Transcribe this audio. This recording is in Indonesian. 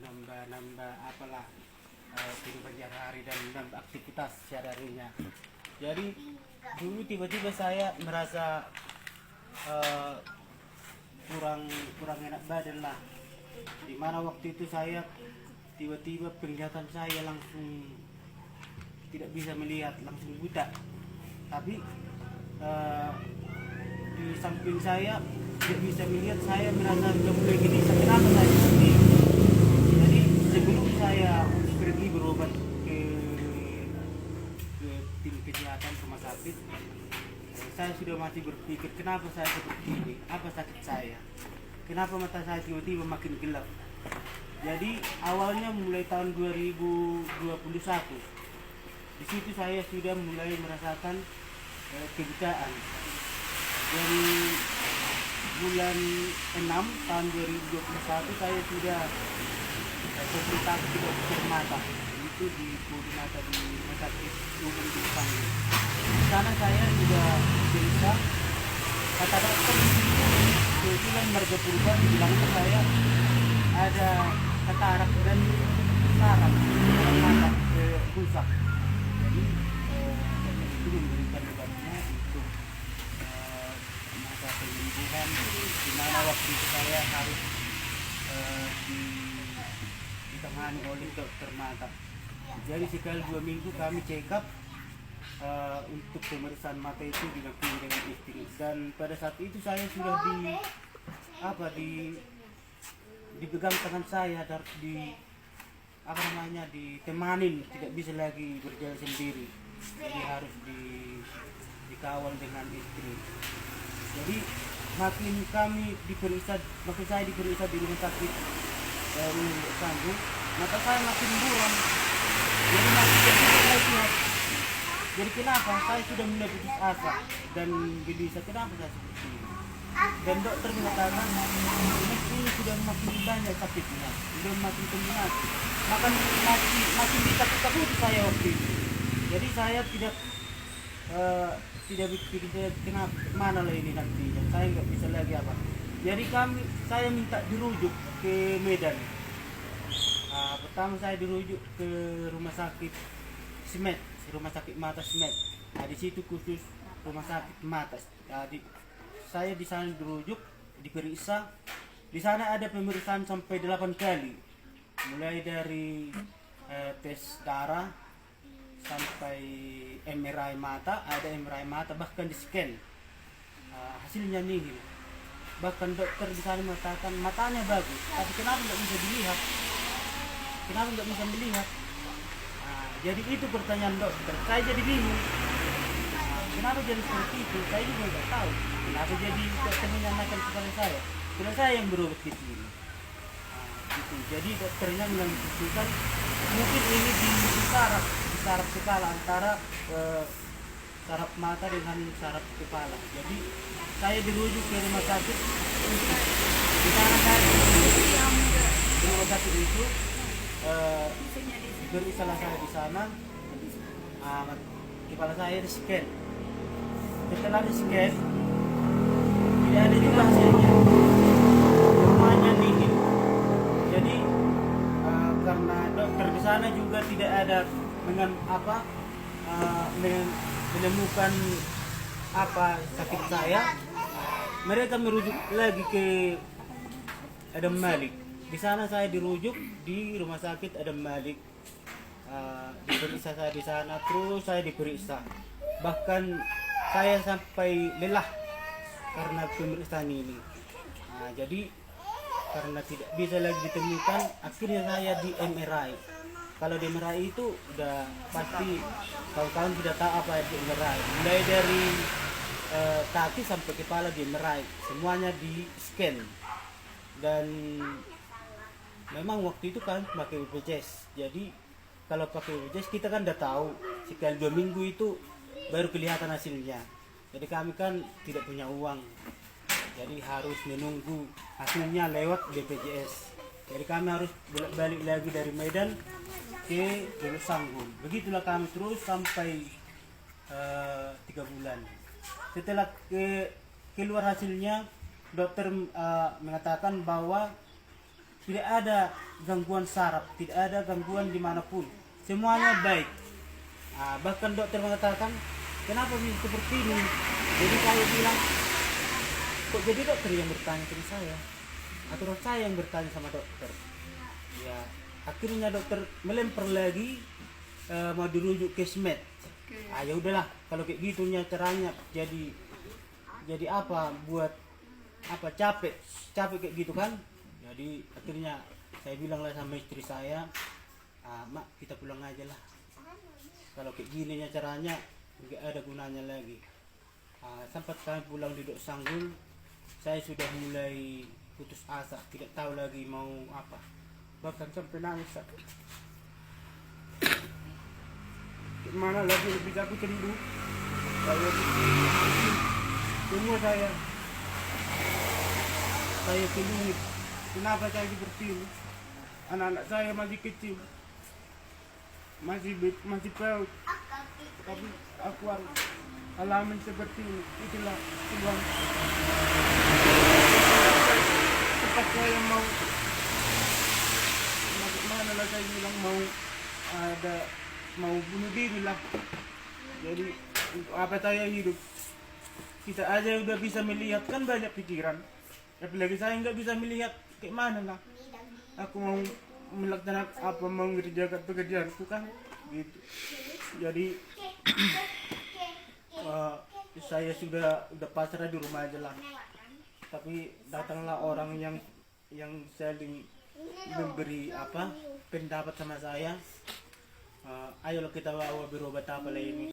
nambah apalah kehidupan sehari-hari dan nambah aktivitas sehari-harinya. Jadi dulu tiba-tiba saya merasa eh, kurang kurang enak badan lah. Dimana waktu itu saya tiba-tiba penglihatan saya langsung tidak bisa melihat, langsung buta. Tapi eh, di samping saya tidak bisa melihat, saya merasa sudah mulai gelisah. Kenapa saya seperti ini? Jadi sebelum saya pergi berobat ke tim kesehatan rumah sakit, saya sudah masih berpikir kenapa saya seperti ini, apa sakit saya, kenapa mata saya tiba-tiba makin gelap. Jadi awalnya mulai tahun 2021, di situ saya sudah mulai merasakan kebutaan. Dari bulan 6 tahun 2021 saya sudah konsultasi ke dokter mata, itu di mata di rumah sakit umum di Panggung. Di sana saya juga bisa kata dokter kebetulan Marga Purba bilangnya saya ada katarak dan saraf mata rusak. Jadi dokter itu memberikan obatnya untuk masa penyembuhan, di mana waktu itu saya harus ditangani oleh dokter mata. Jadi sekali 2 minggu kami check up untuk pemeriksaan mata itu dilakukan dengan istri, dan pada saat itu saya sudah dipegang tangan saya dan ditemanin, tidak bisa lagi berjalan sendiri, jadi harus dikawal dengan istri. Jadi makin kami diperiksa, makin saya diperiksa di rumah sakit Sanggup, mata saya makin buram, jadi makin tidak. Jadi kenapa saya sudah mulai putus asa dan gelisah, kenapa saya seperti ini? Dan dokter mengatakan ini sudah makin banyak sakitnya, sudah makin kombinasi, makin ditakut-takuti saya waktu itu. Jadi saya tidak berpikir kenapa mana lah ini nantinya, saya nggak bisa lagi apa. Jadi saya minta dirujuk ke Medan. Pertama saya dirujuk ke rumah sakit Smed, rumah sakit mata Smed. Di situ khusus rumah sakit mata. Saya di sana dirujuk, diperiksa. Di sana ada pemeriksaan sampai 8 kali, mulai dari tes darah sampai MRI mata, ada MRI mata, bahkan di scan. Hasilnya nihil. Bahkan dokter di sana mengatakan matanya bagus, tapi kenapa nggak bisa dilihat? Kenapa nggak bisa melihat? Jadi itu pertanyaan dokter. Saya jadi bingung. Kenapa jadi seperti itu? Saya juga nggak tahu. Kenapa jadi dokter menyamakan kepada saya? Karena saya yang berobat di sini. Gitu. Jadi dokternya menentukan mungkin ini di saraf kepala, antara saraf mata dengan saraf kepala. Jadi saya dirujuk ke rumah sakit di sana. Saya di rumah sakit itu berisalah saya di sana. Kepala saya di scan. Setelah di scan tidak ada juga hasilnya, semuanya nihil. Jadi karena dokter di sana juga tidak ada menemukan apa sakit saya, mereka merujuk lagi ke Adam Malik. Di sana saya dirujuk di rumah sakit Adam Malik. Diperiksa saya di sana, terus saya diperiksa. Bahkan saya sampai lelah karena pemeriksaan ini. Jadi karena tidak bisa lagi ditemukan, akhirnya saya di MRI. Kalau di MRI itu udah pasti kawan-kawan sudah tahu apa di MRI. Mulai dari kaki sampai kepala di MRI, semuanya di scan. Dan memang waktu itu kan pakai BPJS. Jadi kalau pakai BPJS kita kan udah tahu sekali 2 minggu itu baru kelihatan hasilnya. Jadi kami kan tidak punya uang, jadi harus menunggu hasilnya lewat BPJS. Jadi kami harus balik lagi dari Medan ke Sanggup. Begitulah kami terus sampai 3 bulan. Setelah keluar hasilnya, dokter mengatakan bahwa tidak ada gangguan saraf, tidak ada gangguan dimanapun, semuanya baik. Bahkan dokter mengatakan, kenapa bisa seperti ini? Jadi saya bilang, kok jadi dokter yang bertanya ke saya atau saya yang bertanya sama dokter? Ya akhirnya dokter melempar lagi, mau dirujuk ke SMED. Ya udahlah, kalau kayak gitunya caranya jadi apa, buat apa, capek kayak gitu kan. Jadi akhirnya saya bilanglah sama istri saya, mak kita pulang aja lah, kalau kayak gininya caranya nggak ada gunanya lagi. Sampai kami pulang di Dok Sanggul, saya sudah mulai putus asa, tidak tahu lagi mau apa, bahkan sampai nangis. Gimana lagi lebih aku cemburuh, saya semua saya kelumit. Kenapa saya seperti ini? Anak-anak saya masih kecil, masih paut, tapi aku harus alami seperti ini. Itulah Tuhan. Cepat saya bagaimana lah, saya bilang mau bunuh diri lah. Jadi untuk apa saya hidup? Kita aja udah bisa melihat, kan banyak pikiran, apalagi saya nggak bisa melihat, kayak mana lah aku mau melaksanakan apa, mau mengerjakan pekerjaanku kan gitu. Jadi saya sudah pasrah di rumah aja lah. Tapi datanglah orang yang saling memberi apa, pendapat sama saya. Ayolah kita bawa berobat apa lah ini.